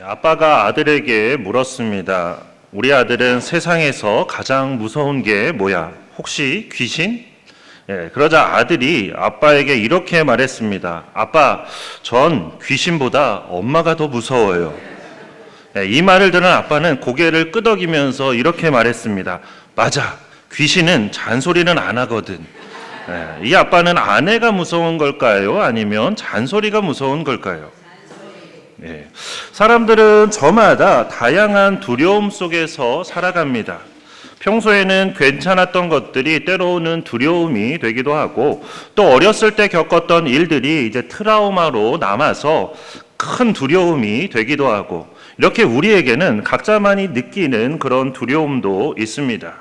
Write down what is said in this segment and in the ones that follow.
아빠가 아들에게 물었습니다. 우리 아들은 세상에서 가장 무서운 게 뭐야? 혹시 귀신? 그러자 아들이 아빠에게 이렇게 말했습니다. 아빠, 전 귀신보다 엄마가 더 무서워요. 이 말을 들은 아빠는 고개를 끄덕이면서 이렇게 말했습니다. 맞아, 귀신은 잔소리는 안 하거든. 이 아빠는 아내가 무서운 걸까요? 아니면 잔소리가 무서운 걸까요? 사람들은 저마다 다양한 두려움 속에서 살아갑니다. 평소에는 괜찮았던 것들이 때로는 두려움이 되기도 하고, 또 어렸을 때 겪었던 일들이 이제 트라우마로 남아서 큰 두려움이 되기도 하고, 이렇게 우리에게는 각자만이 느끼는 그런 두려움도 있습니다.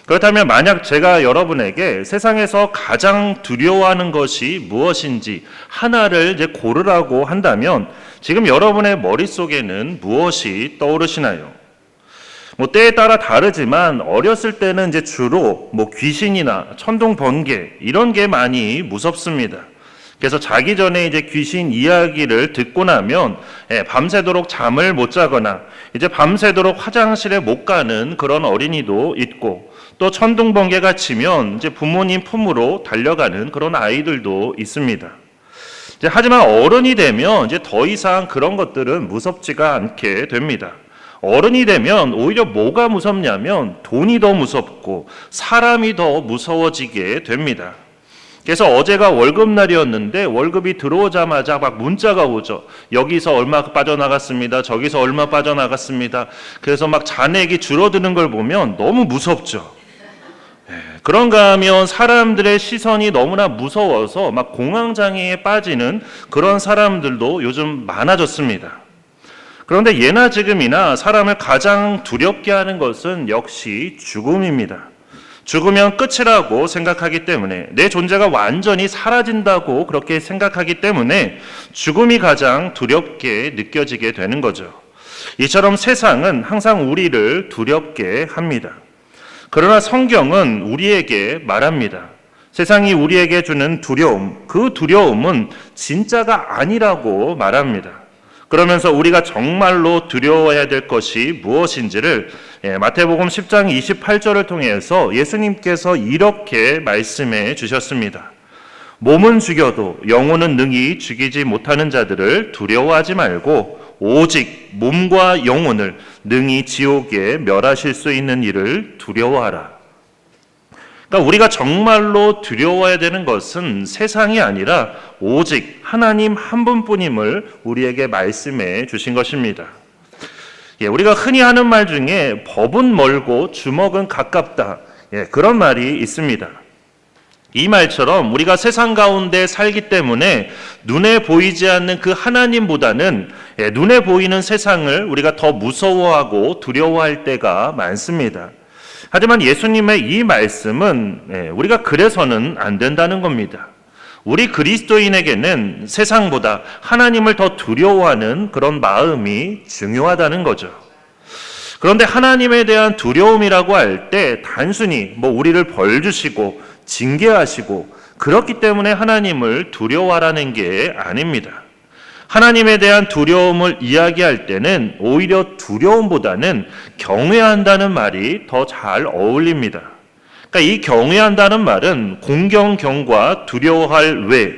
그렇다면 만약 제가 여러분에게 세상에서 가장 두려워하는 것이 무엇인지 하나를 이제 고르라고 한다면 지금 여러분의 머릿속에는 무엇이 떠오르시나요? 때에 따라 다르지만 어렸을 때는 이제 주로 귀신이나 천둥 번개 이런 게 많이 무섭습니다. 그래서 자기 전에 이제 귀신 이야기를 듣고 나면 밤새도록 잠을 못 자거나 이제 밤새도록 화장실에 못 가는 그런 어린이도 있고, 또 천둥 번개가 치면 이제 부모님 품으로 달려가는 그런 아이들도 있습니다. 하지만 어른이 되면 이제 더 이상 그런 것들은 무섭지가 않게 됩니다. 어른이 되면 오히려 뭐가 무섭냐면 돈이 더 무섭고 사람이 더 무서워지게 됩니다. 그래서 어제가 월급날이었는데 월급이 들어오자마자 막 문자가 오죠. 여기서 얼마 빠져나갔습니다. 저기서 얼마 빠져나갔습니다. 그래서 막 잔액이 줄어드는 걸 보면 너무 무섭죠. 그런가 하면 사람들의 시선이 너무나 무서워서 막 공황장애에 빠지는 그런 사람들도 요즘 많아졌습니다. 그런데 예나 지금이나 사람을 가장 두렵게 하는 것은 역시 죽음입니다. 죽으면 끝이라고 생각하기 때문에, 내 존재가 완전히 사라진다고 그렇게 생각하기 때문에 죽음이 가장 두렵게 느껴지게 되는 거죠. 이처럼 세상은 항상 우리를 두렵게 합니다. 그러나 성경은 우리에게 말합니다. 세상이 우리에게 주는 두려움, 그 두려움은 진짜가 아니라고 말합니다. 그러면서 우리가 정말로 두려워해야 될 것이 무엇인지를 마태복음 10장 28절을 통해서 예수님께서 이렇게 말씀해 주셨습니다. 몸은 죽여도 영혼은 능히 죽이지 못하는 자들을 두려워하지 말고 오직 몸과 영혼을 능히 지옥에 멸하실 수 있는 이를 두려워하라. 그러니까 우리가 정말로 두려워해야 되는 것은 세상이 아니라 오직 하나님 한 분뿐임을 우리에게 말씀해 주신 것입니다. 우리가 흔히 하는 말 중에 법은 멀고 주먹은 가깝다, 그런 말이 있습니다. 이 말처럼 우리가 세상 가운데 살기 때문에 눈에 보이지 않는 그 하나님보다는 눈에 보이는 세상을 우리가 더 무서워하고 두려워할 때가 많습니다. 하지만 예수님의 이 말씀은 우리가 그래서는 안 된다는 겁니다. 우리 그리스도인에게는 세상보다 하나님을 더 두려워하는 그런 마음이 중요하다는 거죠. 그런데 하나님에 대한 두려움이라고 할 때 단순히 우리를 벌 주시고 징계하시고 그렇기 때문에 하나님을 두려워하라는 게 아닙니다. 하나님에 대한 두려움을 이야기할 때는 오히려 두려움보다는 경외한다는 말이 더 잘 어울립니다. 그러니까 이 경외한다는 말은 공경경과 두려워할 외,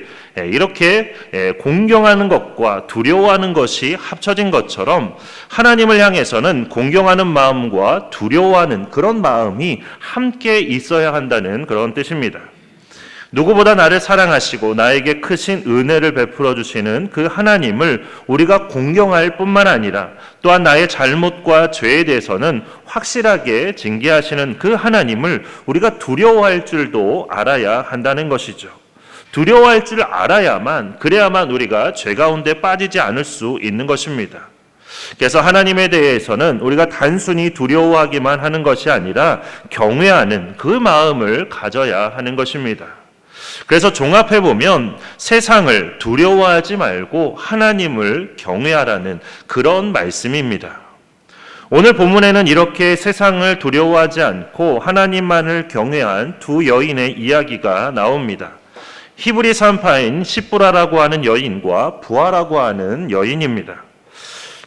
이렇게 공경하는 것과 두려워하는 것이 합쳐진 것처럼 하나님을 향해서는 공경하는 마음과 두려워하는 그런 마음이 함께 있어야 한다는 그런 뜻입니다. 누구보다 나를 사랑하시고 나에게 크신 은혜를 베풀어 주시는 그 하나님을 우리가 공경할 뿐만 아니라 또한 나의 잘못과 죄에 대해서는 확실하게 징계하시는 그 하나님을 우리가 두려워할 줄도 알아야 한다는 것이죠. 두려워할 줄 알아야만, 그래야만 우리가 죄 가운데 빠지지 않을 수 있는 것입니다. 그래서 하나님에 대해서는 우리가 단순히 두려워하기만 하는 것이 아니라 경외하는 그 마음을 가져야 하는 것입니다. 그래서 종합해보면 세상을 두려워하지 말고 하나님을 경외하라는 그런 말씀입니다. 오늘 본문에는 이렇게 세상을 두려워하지 않고 하나님만을 경외한 두 여인의 이야기가 나옵니다. 히브리 산파인 시브라라고 하는 여인과 부하라고 하는 여인입니다.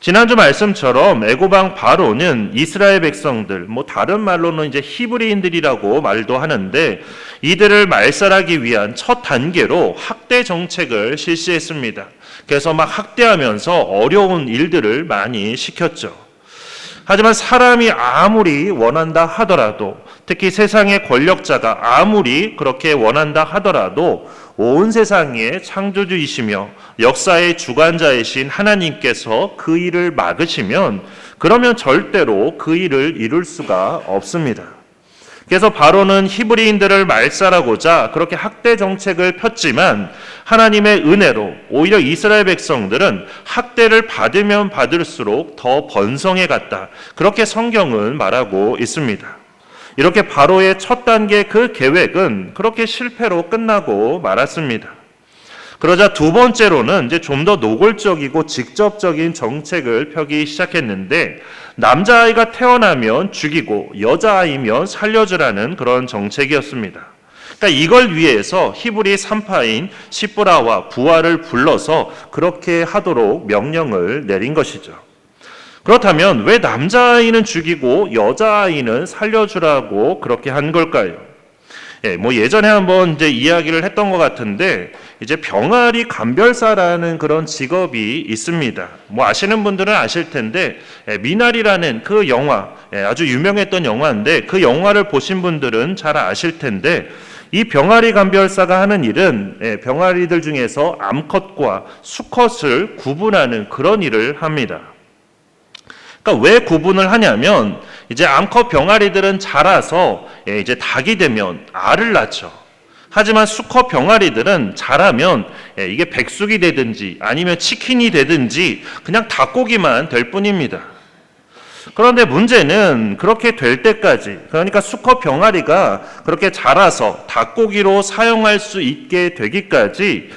지난주 말씀처럼 애굽 왕 바로는 이스라엘 백성들, 다른 말로는 이제 히브리인들이라고 말도 하는데, 이들을 말살하기 위한 첫 단계로 학대 정책을 실시했습니다. 그래서 막 학대하면서 어려운 일들을 많이 시켰죠. 하지만 사람이 아무리 원한다 하더라도, 특히 세상의 권력자가 아무리 그렇게 원한다 하더라도 온 세상의 창조주이시며 역사의 주관자이신 하나님께서 그 일을 막으시면, 그러면 절대로 그 일을 이룰 수가 없습니다. 그래서 바로는 히브리인들을 말살하고자 그렇게 학대 정책을 폈지만, 하나님의 은혜로 오히려 이스라엘 백성들은 학대를 받으면 받을수록 더 번성해 갔다, 그렇게 성경은 말하고 있습니다. 이렇게 바로의 첫 단계 그 계획은 그렇게 실패로 끝나고 말았습니다. 그러자 두 번째로는 이제 좀 더 노골적이고 직접적인 정책을 펴기 시작했는데, 남자아이가 태어나면 죽이고 여자아이면 살려주라는 그런 정책이었습니다. 그러니까 이걸 위해서 히브리 산파인 시브라와 부하를 불러서 그렇게 하도록 명령을 내린 것이죠. 그렇다면 왜 남자아이는 죽이고 여자아이는 살려주라고 그렇게 한 걸까요? 예전에 한번 이제 이야기를 했던 것 같은데, 이제 병아리 감별사라는 그런 직업이 있습니다. 아시는 분들은 아실 텐데, 미나리라는 그 영화, 아주 유명했던 영화인데, 그 영화를 보신 분들은 잘 아실 텐데, 이 병아리 감별사가 하는 일은 병아리들 중에서 암컷과 수컷을 구분하는 그런 일을 합니다. 그러니까 왜 구분을 하냐면, 이제 암컷 병아리들은 자라서 이제 닭이 되면 알을 낳죠. 하지만 수컷 병아리들은 자라면 이게 백숙이 되든지 아니면 치킨이 되든지 그냥 닭고기만 될 뿐입니다. 그런데 문제는 그렇게 될 때까지, 그러니까 수컷 병아리가 그렇게 자라서 닭고기로 사용할 수 있게 되기까지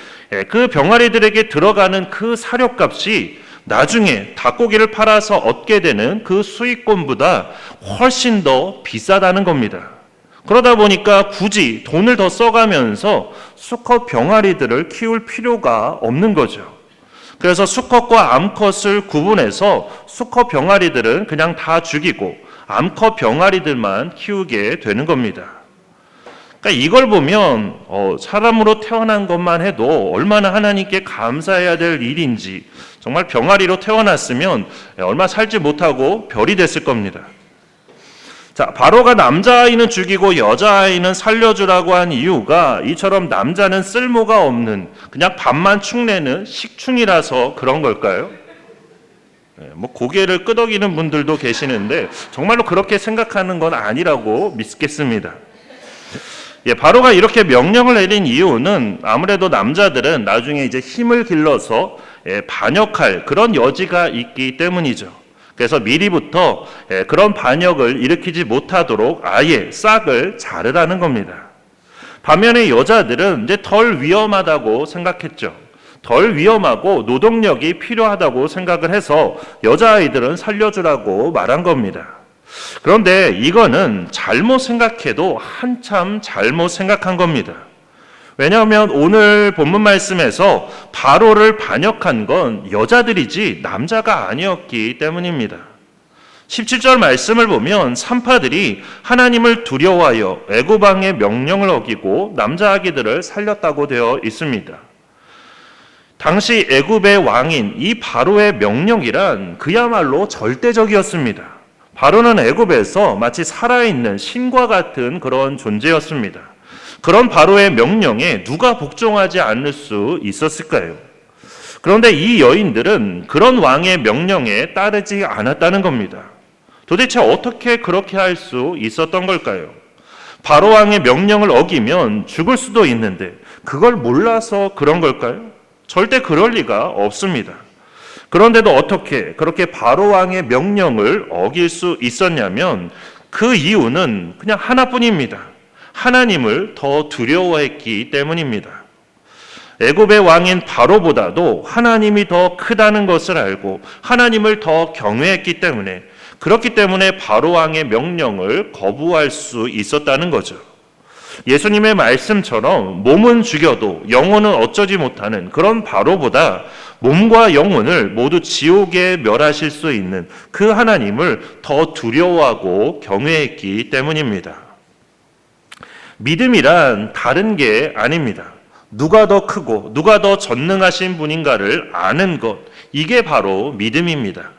그 병아리들에게 들어가는 그 사료값이 나중에 닭고기를 팔아서 얻게 되는 그 수익금보다 훨씬 더 비싸다는 겁니다. 그러다 보니까 굳이 돈을 더 써가면서 수컷 병아리들을 키울 필요가 없는 거죠. 그래서 수컷과 암컷을 구분해서 수컷 병아리들은 그냥 다 죽이고 암컷 병아리들만 키우게 되는 겁니다. 그러니까 이걸 보면 사람으로 태어난 것만 해도 얼마나 하나님께 감사해야 될 일인지, 정말 병아리로 태어났으면 얼마 살지 못하고 별이 됐을 겁니다. 자, 바로가 남자아이는 죽이고 여자아이는 살려주라고 한 이유가 이처럼 남자는 쓸모가 없는 그냥 밥만 축내는 식충이라서 그런 걸까요? 고개를 끄덕이는 분들도 계시는데 정말로 그렇게 생각하는 건 아니라고 믿겠습니다. 바로가 이렇게 명령을 내린 이유는 아무래도 남자들은 나중에 이제 힘을 길러서 반역할 그런 여지가 있기 때문이죠. 그래서 미리부터 그런 반역을 일으키지 못하도록 아예 싹을 자르라는 겁니다. 반면에 여자들은 이제 덜 위험하다고 생각했죠. 덜 위험하고 노동력이 필요하다고 생각을 해서 여자아이들은 살려주라고 말한 겁니다. 그런데 이거는 잘못 생각해도 한참 잘못 생각한 겁니다. 왜냐하면 오늘 본문 말씀에서 바로를 반역한 건 여자들이지 남자가 아니었기 때문입니다. 17절 말씀을 보면 산파들이 하나님을 두려워하여 애굽 왕의 명령을 어기고 남자 아기들을 살렸다고 되어 있습니다. 당시 애굽의 왕인 이 바로의 명령이란 그야말로 절대적이었습니다. 바로는 애굽에서 마치 살아있는 신과 같은 그런 존재였습니다. 그런 바로의 명령에 누가 복종하지 않을 수 있었을까요? 그런데 이 여인들은 그런 왕의 명령에 따르지 않았다는 겁니다. 도대체 어떻게 그렇게 할 수 있었던 걸까요? 바로 왕의 명령을 어기면 죽을 수도 있는데 그걸 몰라서 그런 걸까요? 절대 그럴 리가 없습니다. 그런데도 어떻게 그렇게 바로 왕의 명령을 어길 수 있었냐면 그 이유는 그냥 하나뿐입니다. 하나님을 더 두려워했기 때문입니다. 애굽의 왕인 바로보다도 하나님이 더 크다는 것을 알고 하나님을 더 경외했기 때문에, 그렇기 때문에 바로 왕의 명령을 거부할 수 있었다는 거죠. 예수님의 말씀처럼 몸은 죽여도 영혼은 어쩌지 못하는 그런 바로보다 몸과 영혼을 모두 지옥에 멸하실 수 있는 그 하나님을 더 두려워하고 경외했기 때문입니다. 믿음이란 다른 게 아닙니다. 누가 더 크고 누가 더 전능하신 분인가를 아는 것, 이게 바로 믿음입니다.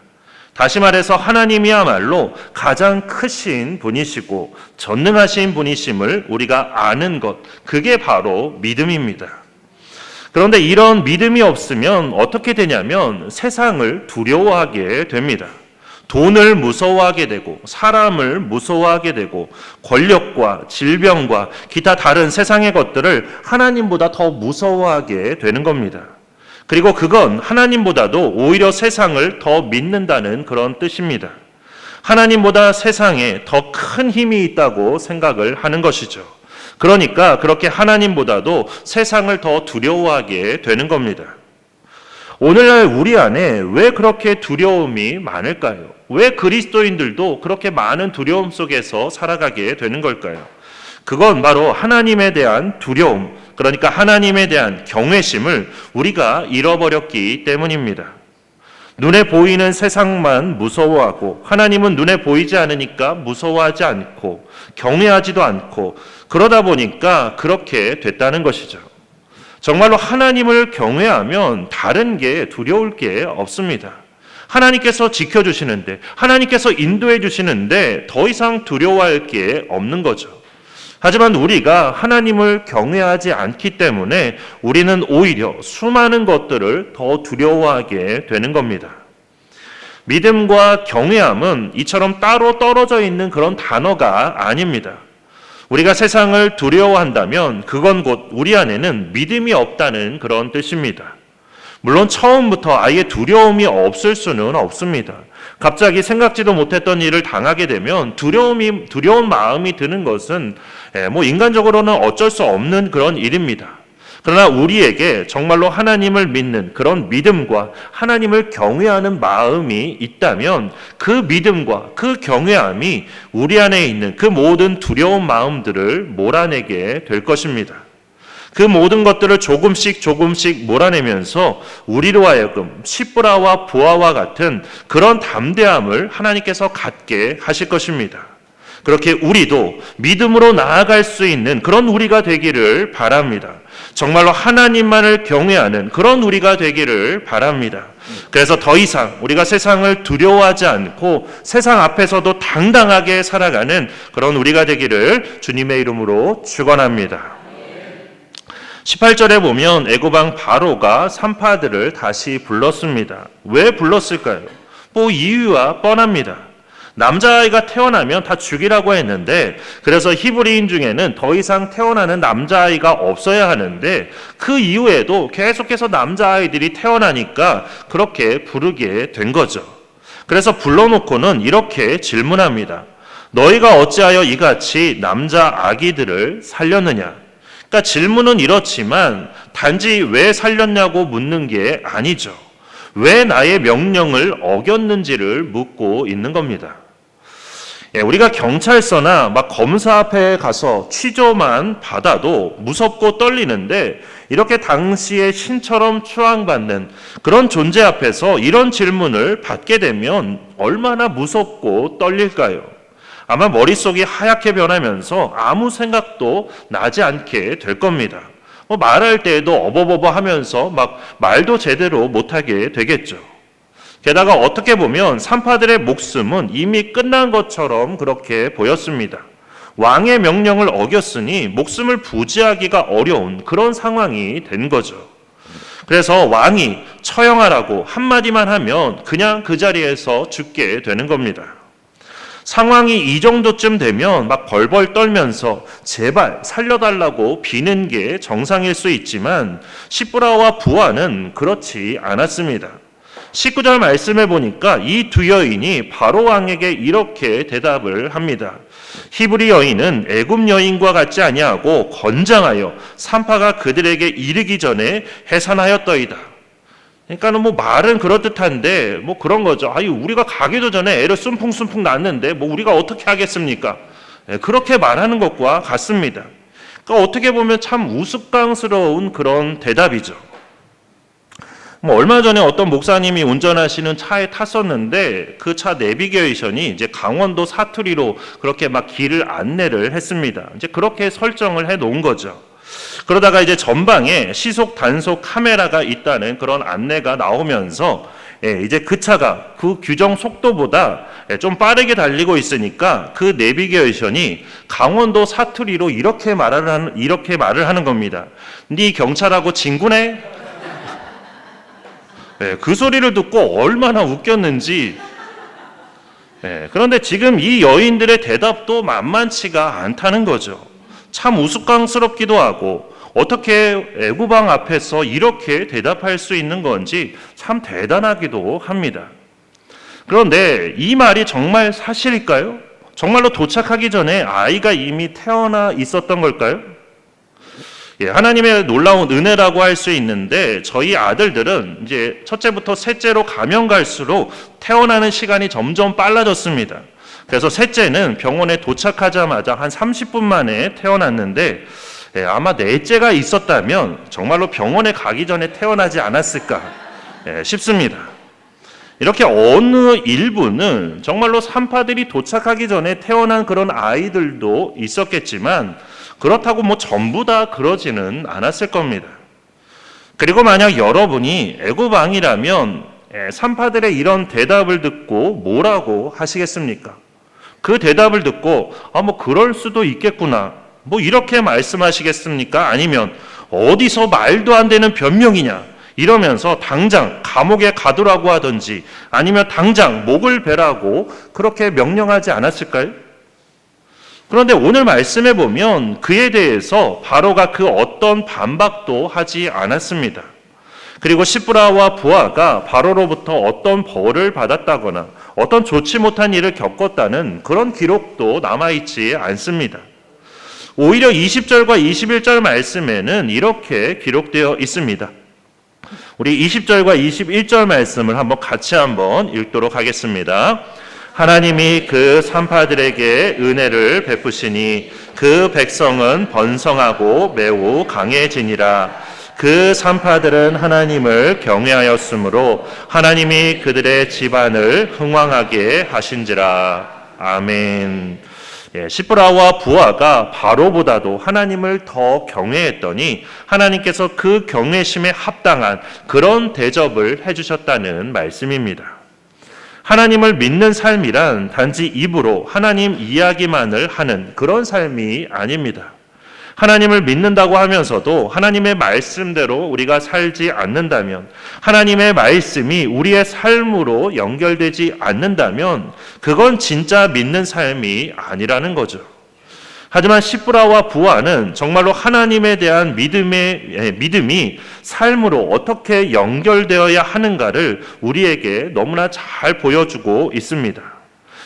다시 말해서 하나님이야말로 가장 크신 분이시고 전능하신 분이심을 우리가 아는 것, 그게 바로 믿음입니다. 그런데 이런 믿음이 없으면 어떻게 되냐면 세상을 두려워하게 됩니다. 돈을 무서워하게 되고 사람을 무서워하게 되고 권력과 질병과 기타 다른 세상의 것들을 하나님보다 더 무서워하게 되는 겁니다. 그리고 그건 하나님보다도 오히려 세상을 더 믿는다는 그런 뜻입니다. 하나님보다 세상에 더 큰 힘이 있다고 생각을 하는 것이죠. 그러니까 그렇게 하나님보다도 세상을 더 두려워하게 되는 겁니다. 오늘날 우리 안에 왜 그렇게 두려움이 많을까요? 왜 그리스도인들도 그렇게 많은 두려움 속에서 살아가게 되는 걸까요? 그건 바로 하나님에 대한 두려움, 그러니까 하나님에 대한 경외심을 우리가 잃어버렸기 때문입니다. 눈에 보이는 세상만 무서워하고 하나님은 눈에 보이지 않으니까 무서워하지 않고 경외하지도 않고 그러다 보니까 그렇게 됐다는 것이죠. 정말로 하나님을 경외하면 다른 게 두려울 게 없습니다. 하나님께서 지켜주시는데, 하나님께서 인도해 주시는데 더 이상 두려워할 게 없는 거죠. 하지만 우리가 하나님을 경외하지 않기 때문에 우리는 오히려 수많은 것들을 더 두려워하게 되는 겁니다. 믿음과 경외함은 이처럼 따로 떨어져 있는 그런 단어가 아닙니다. 우리가 세상을 두려워한다면 그건 곧 우리 안에는 믿음이 없다는 그런 뜻입니다. 물론 처음부터 아예 두려움이 없을 수는 없습니다. 갑자기 생각지도 못했던 일을 당하게 되면 두려운 마음이 드는 것은 인간적으로는 어쩔 수 없는 그런 일입니다. 그러나 우리에게 정말로 하나님을 믿는 그런 믿음과 하나님을 경외하는 마음이 있다면 그 믿음과 그 경외함이 우리 안에 있는 그 모든 두려운 마음들을 몰아내게 될 것입니다. 그 모든 것들을 조금씩 몰아내면서 우리로 하여금 시브라와 보아와 같은 그런 담대함을 하나님께서 갖게 하실 것입니다. 그렇게 우리도 믿음으로 나아갈 수 있는 그런 우리가 되기를 바랍니다. 정말로 하나님만을 경외하는 그런 우리가 되기를 바랍니다. 그래서 더 이상 우리가 세상을 두려워하지 않고 세상 앞에서도 당당하게 살아가는 그런 우리가 되기를 주님의 이름으로 축원합니다. 18절에 보면 애고방 바로가 산파들을 다시 불렀습니다. 왜 불렀을까요? 이유가 뻔합니다. 남자아이가 태어나면 다 죽이라고 했는데, 그래서 히브리인 중에는 더 이상 태어나는 남자아이가 없어야 하는데 그 이후에도 계속해서 남자아이들이 태어나니까 그렇게 부르게 된 거죠. 그래서 불러놓고는 이렇게 질문합니다. 너희가 어찌하여 이같이 남자 아기들을 살렸느냐? 그러니까 질문은 이렇지만 단지 왜 살렸냐고 묻는 게 아니죠. 왜 나의 명령을 어겼는지를 묻고 있는 겁니다. 우리가 경찰서나 검사 앞에 가서 취조만 받아도 무섭고 떨리는데 이렇게 당시에 신처럼 추앙받는 그런 존재 앞에서 이런 질문을 받게 되면 얼마나 무섭고 떨릴까요? 아마 머릿속이 하얗게 변하면서 아무 생각도 나지 않게 될 겁니다. 말할 때에도 어버버버 하면서 말도 제대로 못하게 되겠죠. 게다가 어떻게 보면 산파들의 목숨은 이미 끝난 것처럼 그렇게 보였습니다. 왕의 명령을 어겼으니 목숨을 부지하기가 어려운 그런 상황이 된 거죠. 그래서 왕이 처형하라고 한마디만 하면 그냥 그 자리에서 죽게 되는 겁니다. 상황이 이 정도쯤 되면 벌벌 떨면서 제발 살려달라고 비는 게 정상일 수 있지만 시브라와 부하는 그렇지 않았습니다. 19절 말씀해 보니까 이 두 여인이 바로 왕에게 이렇게 대답을 합니다. 히브리 여인은 애굽 여인과 같지 아니하고 건장하여 산파가 그들에게 이르기 전에 해산하였더이다. 그러니까는 말은 그럴듯한데 그런 거죠. 우리가 가기도 전에 애를 숨풍숨풍 낳았는데 우리가 어떻게 하겠습니까? 그렇게 말하는 것과 같습니다. 그러니까 어떻게 보면 참 우스꽝스러운 그런 대답이죠. 얼마 전에 어떤 목사님이 운전하시는 차에 탔었는데 그 차 내비게이션이 이제 강원도 사투리로 그렇게 막 길을 안내를 했습니다. 이제 그렇게 설정을 해 놓은 거죠. 그러다가 이제 전방에 시속 단속 카메라가 있다는 그런 안내가 나오면서 이제 그 차가 그 규정 속도보다 좀 빠르게 달리고 있으니까 그 내비게이션이 강원도 사투리로 이렇게 말을 하는 겁니다. 네 경찰하고 친구네? 그 소리를 듣고 얼마나 웃겼는지. 그런데 지금 이 여인들의 대답도 만만치가 않다는 거죠. 참 우스꽝스럽기도 하고 어떻게 애구방 앞에서 이렇게 대답할 수 있는 건지 참 대단하기도 합니다. 그런데 이 말이 정말 사실일까요? 정말로 도착하기 전에 아이가 이미 태어나 있었던 걸까요? 하나님의 놀라운 은혜라고 할 수 있는데 저희 아들들은 이제 첫째부터 셋째로 가면 갈수록 태어나는 시간이 점점 빨라졌습니다. 그래서 셋째는 병원에 도착하자마자 한 30분 만에 태어났는데 아마 넷째가 있었다면 정말로 병원에 가기 전에 태어나지 않았을까 싶습니다. 이렇게 어느 일부는 정말로 산파들이 도착하기 전에 태어난 그런 아이들도 있었겠지만 그렇다고 전부 다 그러지는 않았을 겁니다. 그리고 만약 여러분이 애구방이라면 산파들의 이런 대답을 듣고 뭐라고 하시겠습니까? 그 대답을 듣고 그럴 수도 있겠구나 이렇게 말씀하시겠습니까? 아니면 어디서 말도 안 되는 변명이냐 이러면서 당장 감옥에 가두라고 하든지 아니면 당장 목을 베라고 그렇게 명령하지 않았을까요? 그런데 오늘 말씀해 보면 그에 대해서 바로가 그 어떤 반박도 하지 않았습니다. 그리고 시브라와 부하가 바로로부터 어떤 벌을 받았다거나 어떤 좋지 못한 일을 겪었다는 그런 기록도 남아있지 않습니다. 오히려 20절과 21절 말씀에는 이렇게 기록되어 있습니다. 우리 20절과 21절 말씀을 같이 읽도록 하겠습니다. 하나님이 그 산파들에게 은혜를 베푸시니 그 백성은 번성하고 매우 강해지니라. 그 산파들은 하나님을 경외하였으므로 하나님이 그들의 집안을 흥왕하게 하신지라. 아멘. 시브라와 부하가 바로보다도 하나님을 더 경외했더니 하나님께서 그 경외심에 합당한 그런 대접을 해주셨다는 말씀입니다. 하나님을 믿는 삶이란 단지 입으로 하나님 이야기만을 하는 그런 삶이 아닙니다. 하나님을 믿는다고 하면서도 하나님의 말씀대로 우리가 살지 않는다면, 하나님의 말씀이 우리의 삶으로 연결되지 않는다면 그건 진짜 믿는 삶이 아니라는 거죠. 하지만 시브라와 부하는 정말로 하나님에 대한 믿음이 삶으로 어떻게 연결되어야 하는가를 우리에게 너무나 잘 보여주고 있습니다.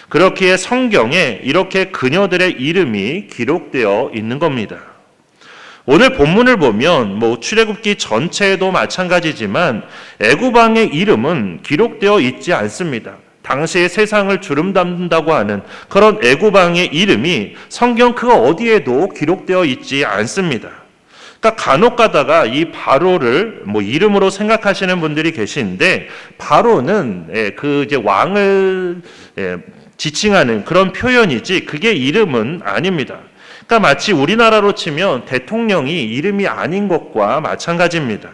그렇기에 성경에 이렇게 그녀들의 이름이 기록되어 있는 겁니다. 오늘 본문을 보면 출애굽기 전체에도 마찬가지지만 애구방의 이름은 기록되어 있지 않습니다. 당시의 세상을 주름담는다고 하는 그런 애구방의 이름이 성경 그 어디에도 기록되어 있지 않습니다. 그러니까 간혹 가다가 이 바로를 이름으로 생각하시는 분들이 계시는데, 바로는 그 이제 왕을 지칭하는 그런 표현이지 그게 이름은 아닙니다. 그러니까 마치 우리나라로 치면 대통령이 이름이 아닌 것과 마찬가지입니다.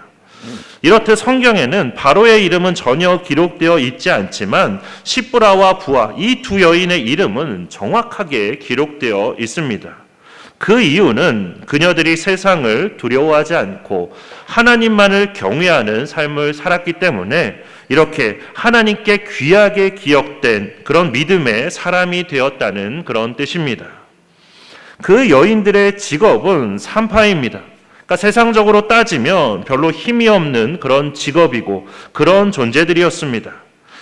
이렇듯 성경에는 바로의 이름은 전혀 기록되어 있지 않지만 시브라와 부하 이 두 여인의 이름은 정확하게 기록되어 있습니다. 그 이유는 그녀들이 세상을 두려워하지 않고 하나님만을 경외하는 삶을 살았기 때문에 이렇게 하나님께 귀하게 기억된 그런 믿음의 사람이 되었다는 그런 뜻입니다. 그 여인들의 직업은 산파입니다. 그러니까 세상적으로 따지면 별로 힘이 없는 그런 직업이고 그런 존재들이었습니다.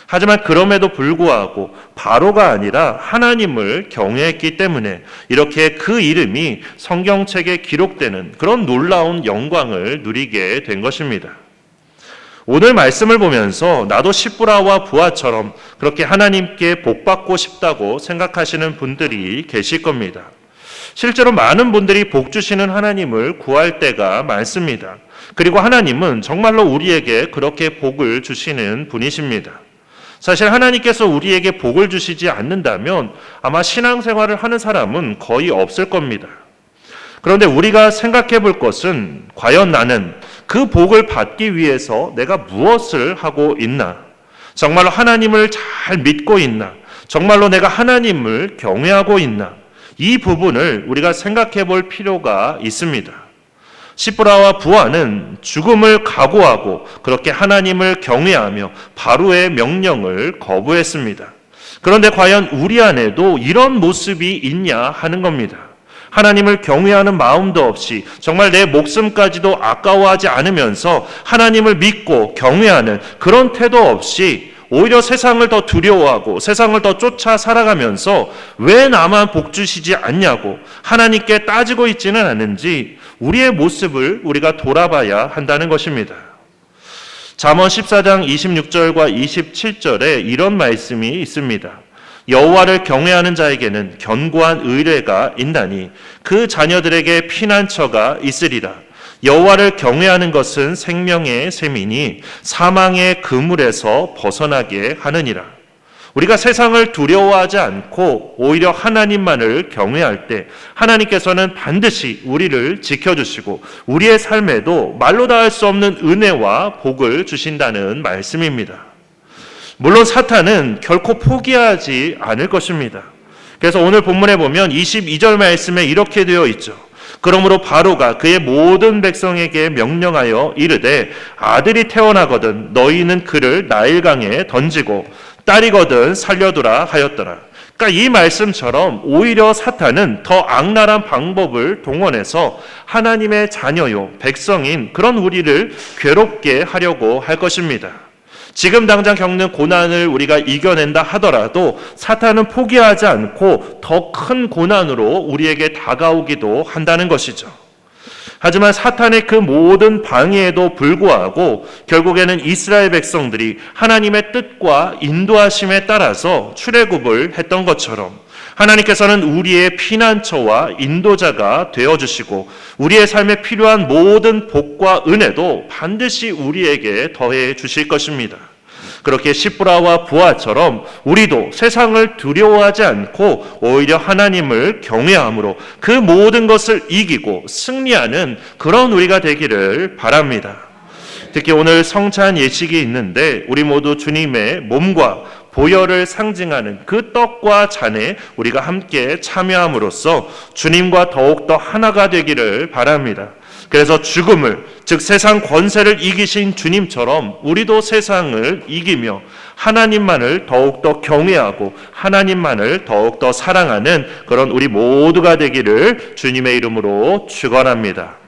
하지만 그럼에도 불구하고 바로가 아니라 하나님을 경외했기 때문에 이렇게 그 이름이 성경책에 기록되는 그런 놀라운 영광을 누리게 된 것입니다. 오늘 말씀을 보면서 나도 시브라와 부하처럼 그렇게 하나님께 복받고 싶다고 생각하시는 분들이 계실 겁니다. 실제로 많은 분들이 복 주시는 하나님을 구할 때가 많습니다. 그리고 하나님은 정말로 우리에게 그렇게 복을 주시는 분이십니다. 사실 하나님께서 우리에게 복을 주시지 않는다면 아마 신앙생활을 하는 사람은 거의 없을 겁니다. 그런데 우리가 생각해 볼 것은 과연 나는 그 복을 받기 위해서 내가 무엇을 하고 있나? 정말로 하나님을 잘 믿고 있나? 정말로 내가 하나님을 경외하고 있나? 이 부분을 우리가 생각해 볼 필요가 있습니다. 시브라와 부하는 죽음을 각오하고 그렇게 하나님을 경외하며 바로의 명령을 거부했습니다. 그런데 과연 우리 안에도 이런 모습이 있냐 하는 겁니다. 하나님을 경외하는 마음도 없이 정말 내 목숨까지도 아까워하지 않으면서 하나님을 믿고 경외하는 그런 태도 없이 오히려 세상을 더 두려워하고 세상을 더 쫓아 살아가면서 왜 나만 복 주시지 않냐고 하나님께 따지고 있지는 않은지 우리의 모습을 우리가 돌아봐야 한다는 것입니다. 잠언 14장 26절과 27절에 이런 말씀이 있습니다. 여호와를 경외하는 자에게는 견고한 의뢰가 있나니 그 자녀들에게 피난처가 있으리라. 여호와를 경외하는 것은 생명의 셈이니 사망의 그물에서 벗어나게 하느니라. 우리가 세상을 두려워하지 않고 오히려 하나님만을 경외할 때 하나님께서는 반드시 우리를 지켜주시고 우리의 삶에도 말로 다 할 수 없는 은혜와 복을 주신다는 말씀입니다. 물론 사탄은 결코 포기하지 않을 것입니다. 그래서 오늘 본문에 보면 22절 말씀에 이렇게 되어 있죠. 그러므로 바로가 그의 모든 백성에게 명령하여 이르되 아들이 태어나거든 너희는 그를 나일강에 던지고 딸이거든 살려두라 하였더라. 그러니까 이 말씀처럼 오히려 사탄은 더 악랄한 방법을 동원해서 하나님의 자녀요 백성인 그런 우리를 괴롭게 하려고 할 것입니다. 지금 당장 겪는 고난을 우리가 이겨낸다 하더라도 사탄은 포기하지 않고 더 큰 고난으로 우리에게 다가오기도 한다는 것이죠. 하지만 사탄의 그 모든 방해에도 불구하고 결국에는 이스라엘 백성들이 하나님의 뜻과 인도하심에 따라서 출애굽을 했던 것처럼 하나님께서는 우리의 피난처와 인도자가 되어주시고 우리의 삶에 필요한 모든 복과 은혜도 반드시 우리에게 더해 주실 것입니다. 그렇게 시브라와 부하처럼 우리도 세상을 두려워하지 않고 오히려 하나님을 경외함으로 그 모든 것을 이기고 승리하는 그런 우리가 되기를 바랍니다. 특히 오늘 성찬 예식이 있는데 우리 모두 주님의 몸과 보혈을 상징하는 그 떡과 잔에 우리가 함께 참여함으로써 주님과 더욱더 하나가 되기를 바랍니다. 그래서 죽음을, 즉 세상 권세를 이기신 주님처럼 우리도 세상을 이기며 하나님만을 더욱더 경외하고 하나님만을 더욱더 사랑하는 그런 우리 모두가 되기를 주님의 이름으로 축원합니다.